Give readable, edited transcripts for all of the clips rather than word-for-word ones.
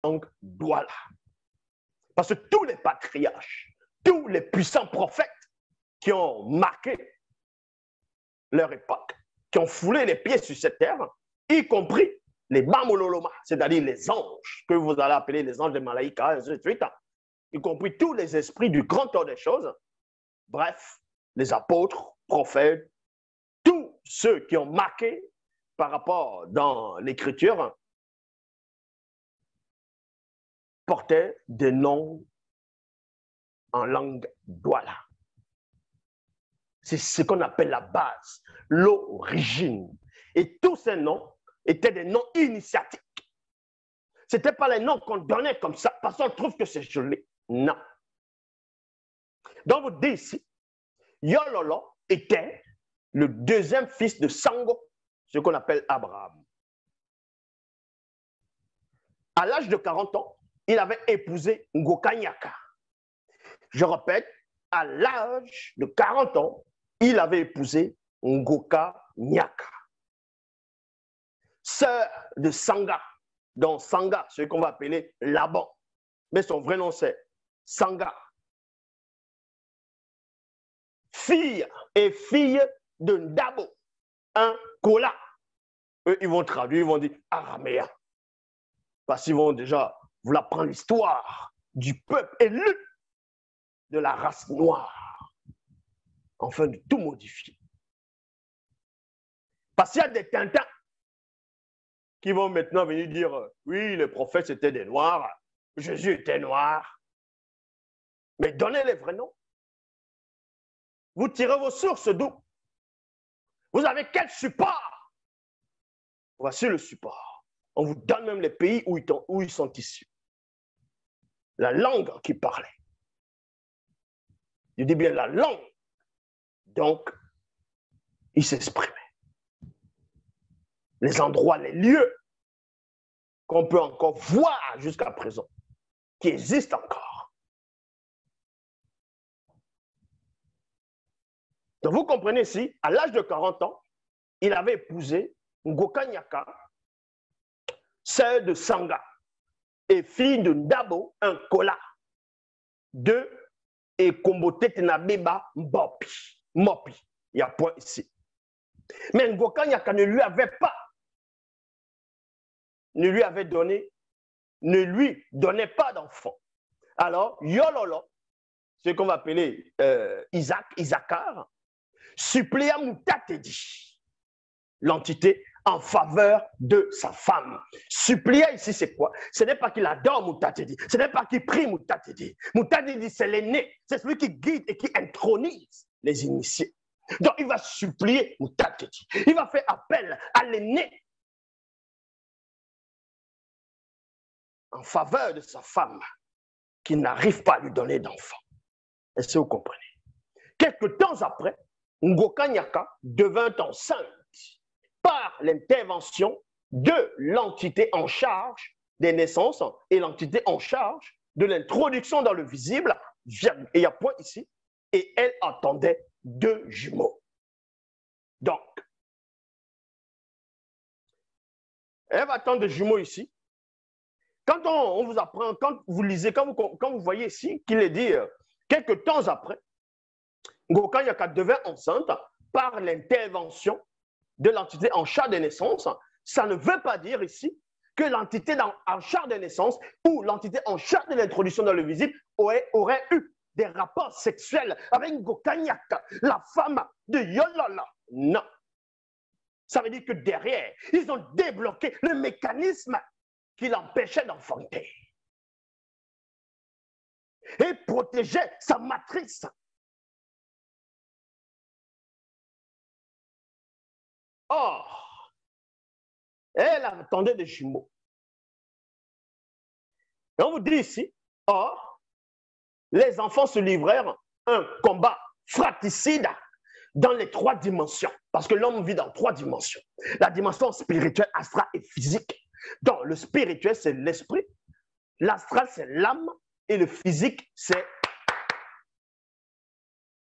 langue Douala. Parce que tous les patriarches, tous les puissants prophètes qui ont marqué leur époque, qui ont foulé les pieds sur cette terre, y compris les Bamololoma, c'est-à-dire les anges, que vous allez appeler les anges de Malaïka, et ainsi de suite, y compris tous les esprits du grand ordre des choses, bref, les apôtres, prophètes, tous ceux qui ont marqué par rapport dans l'écriture, portaient des noms en langue douala. C'est ce qu'on appelle la base, l'origine. Et tous ces noms étaient des noms initiatiques. Ce n'était pas les noms qu'on donnait comme ça, parce qu'on trouve que c'est joli. Non. Donc, vous dites ici, Yololo était le deuxième fils de Sango, ce qu'on appelle Abraham. À l'âge de 40 ans, il avait épousé Ngokanyaka. Je répète, à l'âge de 40 ans, il avait épousé Ngoka Nyaka, sœur de Sanga, donc Sanga, ce qu'on va appeler Laban. Mais son vrai nom, c'est Sanga. Fille et fille de Ndabo, un Kola. Eux, ils vont traduire, ils vont dire araméen. Parce qu'ils vont déjà vous apprendre l'histoire du peuple élu de la race noire, afin de tout modifier. Parce qu'il y a des Tintins qui vont maintenant venir dire oui, les prophètes étaient des noirs, Jésus était noir. Mais donnez les vrais noms. Vous tirez vos sources d'où? Vous avez quel support? Voici le support. On vous donne même les pays où ils sont issus. La langue qui parlait. Je dis bien la langue. Donc, ils s'exprimaient. Les endroits, les lieux qu'on peut encore voir jusqu'à présent, qui existent encore. Donc, vous comprenez ici, à l'âge de 40 ans, il avait épousé Ngokanyaka, sœur de Sanga, et fille de Ndabo, un Kola, de Ekombote Tenabeba Mbopi. Mopi. Il y a point ici. Mais Ngokanyaka ne lui avait pas, ne lui donnait pas d'enfant. Alors, Yololo, ce qu'on va appeler Isaacar, supplia Moutatedi, l'entité, en faveur de sa femme. Supplia ici, c'est quoi? Ce n'est pas qu'il adore Moutatedi, ce n'est pas qu'il prie Moutatedi. Moutatedi, c'est l'aîné, c'est celui qui guide et qui intronise les initiés. Donc, il va supplier Moutatedi. Il va faire appel à l'aîné en faveur de sa femme qui n'arrive pas à lui donner d'enfant. Est-ce que vous comprenez? Quelque temps après, Ngokanyaka devint enceinte par l'intervention de l'entité en charge des naissances et l'entité en charge de l'introduction dans le visible. Et il y a point ici. Et elle attendait 2 jumeaux. Donc, elle va attendre 2 jumeaux ici. Quand on vous apprend, quand vous lisez, quand vous voyez ici qu'il est dit quelques temps après, Ngokanyaka devint enceinte par l'intervention de l'entité en charge des naissances, ça ne veut pas dire ici que l'entité en charge des naissances ou l'entité en charge de l'introduction dans le visible aurait eu des rapports sexuels avec Ngokanyaka, la femme de Yololo. Non. Ça veut dire que derrière, ils ont débloqué le mécanisme qui l'empêchait d'enfanter et protégeait sa matrice. Or, elle attendait des jumeaux. Et on vous dit ici, or, les enfants se livrèrent un combat fratricide dans les 3 dimensions. Parce que l'homme vit dans 3 dimensions. La dimension spirituelle, astrale et physique. Donc, le spirituel, c'est l'esprit. L'astral, c'est l'âme. Et le physique, c'est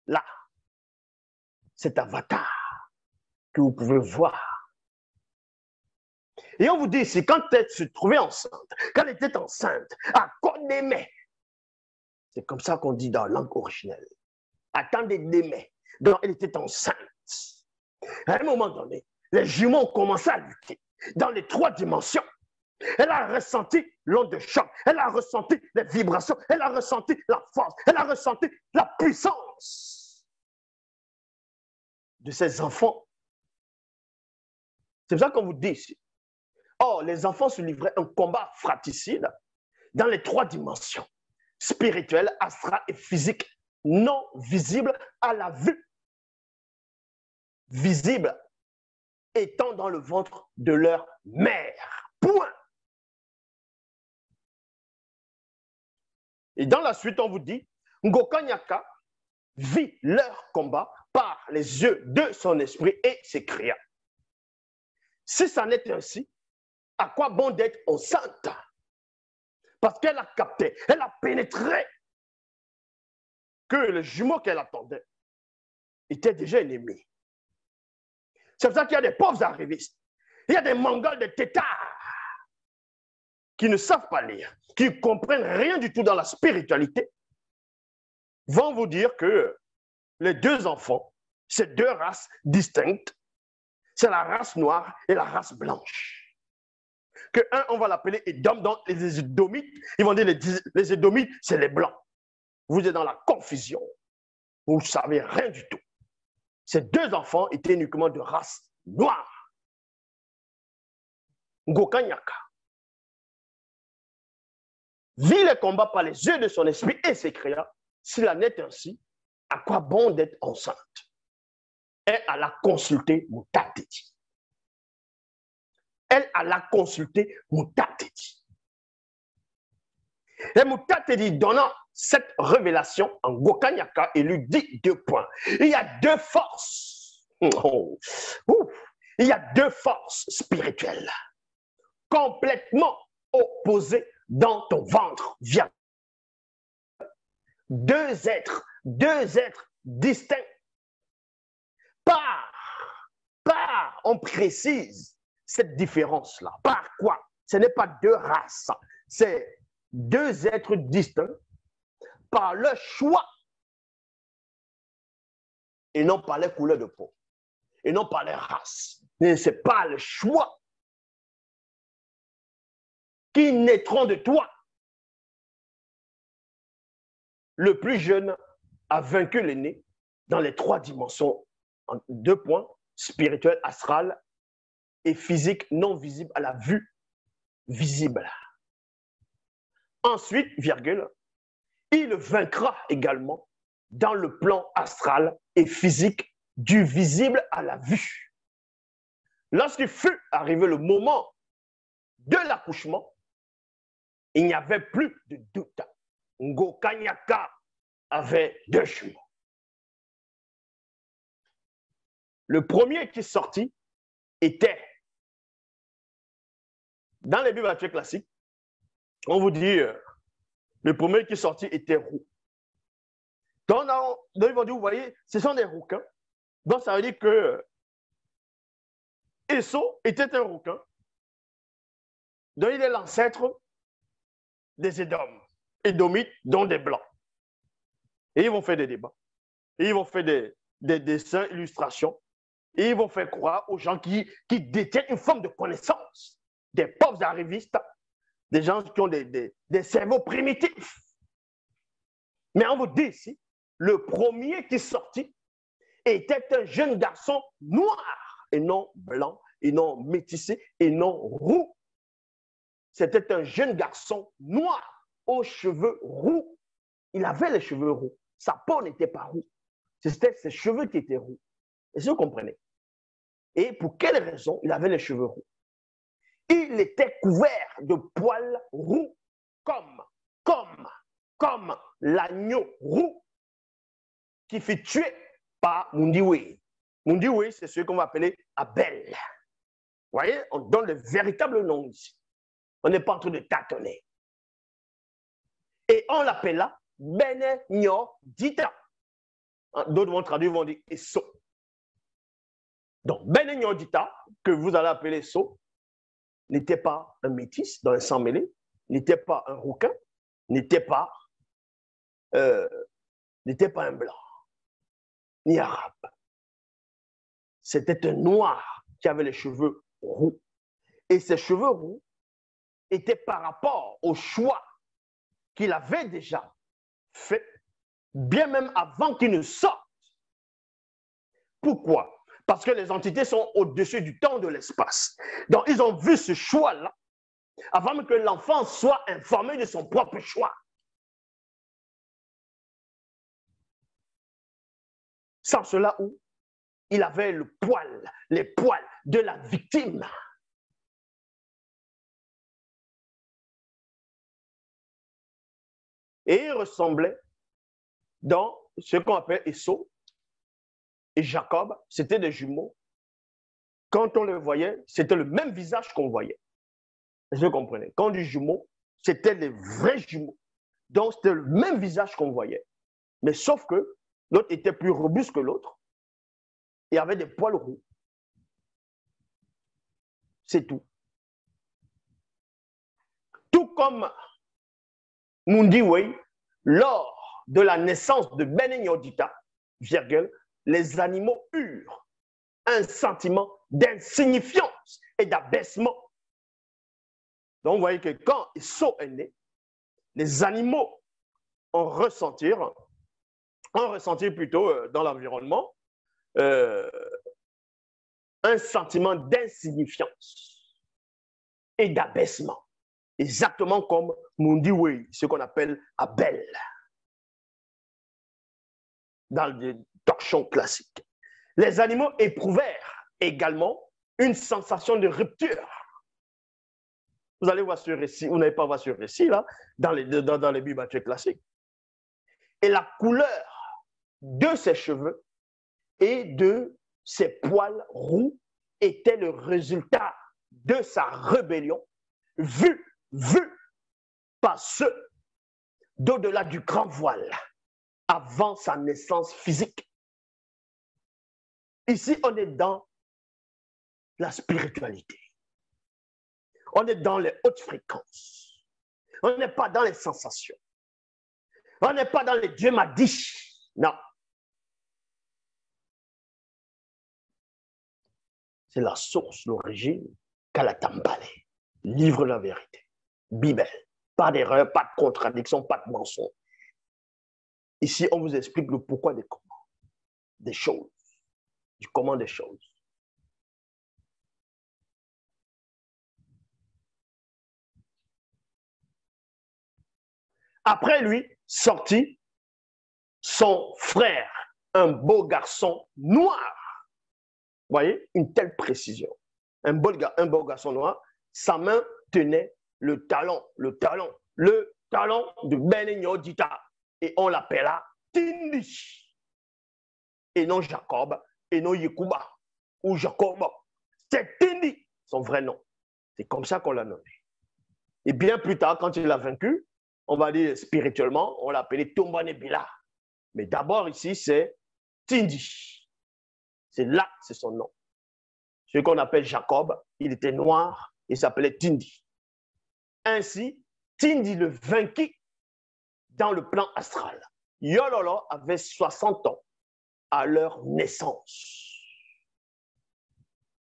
là. Cet avatar que vous pouvez voir. Et on vous dit ici, quand elle se trouvait enceinte, quand elle était enceinte, à Kodémé, c'est comme ça qu'on dit dans la langue originelle. Attendez d'aimer. Donc, elle était enceinte. À un moment donné, les jumeaux ont commencé à lutter dans les 3 dimensions. Elle a ressenti l'onde de choc, elle a ressenti les vibrations, elle a ressenti la force, elle a ressenti la puissance de ses enfants. C'est ça qu'on vous dit ici. Or, les enfants se livraient un combat fratricide dans les 3 dimensions, spirituelle, astrale et physique, non visible à la vue. Visible étant dans le ventre de leur mère. Point. Et dans la suite, on vous dit, Ngokanyaka vit leur combat par les yeux de son esprit et s'écria. Si ça n'est ainsi, à quoi bon d'être enceinte? Parce qu'elle a capté, elle a pénétré que le jumeau qu'elle attendait était déjà ennemi. C'est pour ça qu'il y a des pauvres arrivistes, il y a des mongols, des têtards qui ne savent pas lire, qui ne comprennent rien du tout dans la spiritualité, vont vous dire que les 2 enfants, c'est 2 races distinctes, c'est la race noire et la race blanche. Que un, on va l'appeler Édom, donc les Édomites, ils vont dire les Édomites, c'est les blancs. Vous êtes dans la confusion, vous ne savez rien du tout. Ces 2 enfants étaient uniquement de race noire. Ngokanyaka vit les combats par les yeux de son esprit et s'écria, s'il en est ainsi, à quoi bon d'être enceinte? Elle alla consulter Moutatedi. Elle alla consulter Moutatedi. Et Moutatedi donnant cette révélation en Ngokanyaka et lui dit 2 points. Il y a 2 forces. Oh. Il y a 2 forces spirituelles complètement opposées dans ton ventre. Viens. 2 êtres distincts. On précise cette différence-là. Par quoi? Ce n'est pas 2 races, c'est 2 êtres distincts par leur choix et non par les couleurs de peau et non par les races. Ce n'est pas le choix qui naîtront de toi. Le plus jeune a vaincu l'aîné dans les 3 dimensions en 2 points, spirituel, astral et physique non visible à la vue visible. Ensuite, virgule, il vaincra également dans le plan astral et physique du visible à la vue. Lorsqu'il fut arrivé le moment de l'accouchement, il n'y avait plus de doute. Ngokanyaka avait 2 jumeaux. Le premier qui sortit était, dans les bibliothèques classiques, on vous dit, le premier qui sortit était roux. Donc, ils vont dire, vous voyez, ce sont des rouquins. Donc, ça veut dire que Esso était un rouquin. Donc, il est l'ancêtre des Édoms, Édomites, dont des Blancs. Et ils vont faire des débats. Et ils vont faire des dessins, illustrations. Et ils vont faire croire aux gens qui détiennent une forme de connaissance, des pauvres arrivistes, des gens qui ont des cerveaux primitifs. Mais on vous dit ici, le premier qui sortit était un jeune garçon noir et non blanc, et non métissé, et non roux. C'était un jeune garçon noir aux cheveux roux. Il avait les cheveux roux. Sa peau n'était pas roux. C'était ses cheveux qui étaient roux. Est-ce que vous comprenez? Et pour quelle raison il avait les cheveux roux? Il était couvert de poils roux, comme l'agneau roux qui fut tué par Mundiwe. Mundiwe, c'est ce qu'on va appeler Abel. Vous voyez, on donne le véritable nom ici. On n'est pas en train de tâtonner. Et on l'appela Benenyo Dita. D'autres vont traduire, vont dire Esso. Donc, Benenyo Dita, que vous allez appeler Esso, n'était pas un métis dans un sang mêlé, n'était pas un rouquin, n'était pas un blanc, ni arabe. C'était un noir qui avait les cheveux roux. Et ces cheveux roux étaient par rapport au choix qu'il avait déjà fait, bien même avant qu'il ne sorte. Pourquoi? Parce que les entités sont au-dessus du temps, de l'espace. Donc, ils ont vu ce choix-là avant que l'enfant soit informé de son propre choix. Sans cela, où il avait les poils de la victime. Et il ressemblait dans ce qu'on appelle Esau et Jacob, c'était des jumeaux. Quand on les voyait, c'était le même visage qu'on voyait. Est-ce que vous comprenez? Quand on dit jumeaux, c'était les vrais jumeaux. Donc, c'était le même visage qu'on voyait. Mais sauf que l'autre était plus robuste que l'autre et avait des poils roux. C'est tout. Tout comme Mundiwei, lors de la naissance de Benenyodita, les animaux eurent un sentiment d'insignifiance et d'abaissement. Donc, vous voyez que quand Esau est né, les animaux ont ressenti plutôt dans l'environnement un sentiment d'insignifiance et d'abaissement. Exactement comme Mundiwei, ce qu'on appelle Abel, dans le torchon classique. Les animaux éprouvèrent également une sensation de rupture. Vous allez voir ce récit, vous n'allez pas voir ce récit là, dans les Bibles classiques. Et la couleur de ses cheveux et de ses poils roux était le résultat de sa rébellion, vu par ceux d'au-delà du grand voile, avant sa naissance physique. Ici, on est dans la spiritualité. On est dans les hautes fréquences. On n'est pas dans les sensations. On n'est pas dans les Dieu m'a dit. Non. C'est la source, l'origine, Kalatambale. Livre la vérité. Bible. Pas d'erreur, pas de contradiction, pas de mensonge. Ici, on vous explique le pourquoi des comment. Des choses. Du comment des choses. Après lui, sortit son frère, un beau garçon noir. Vous voyez, une telle précision. Un beau garçon noir, sa main tenait le talon de Benenyodita. Et on l'appela Tindi. Et non Jacob, et non Yekuba, ou Jacob. C'est Tindi, son vrai nom. C'est comme ça qu'on l'a nommé. Et bien plus tard, quand il l'a vaincu, on va dire spirituellement, on l'a appelé Tombanebila. Mais d'abord ici, c'est Tindi. C'est là, c'est son nom. Ce qu'on appelle Jacob, il était noir, il s'appelait Tindi. Ainsi, Tindi le vainquit dans le plan astral. Yololo avait 60 ans à leur naissance.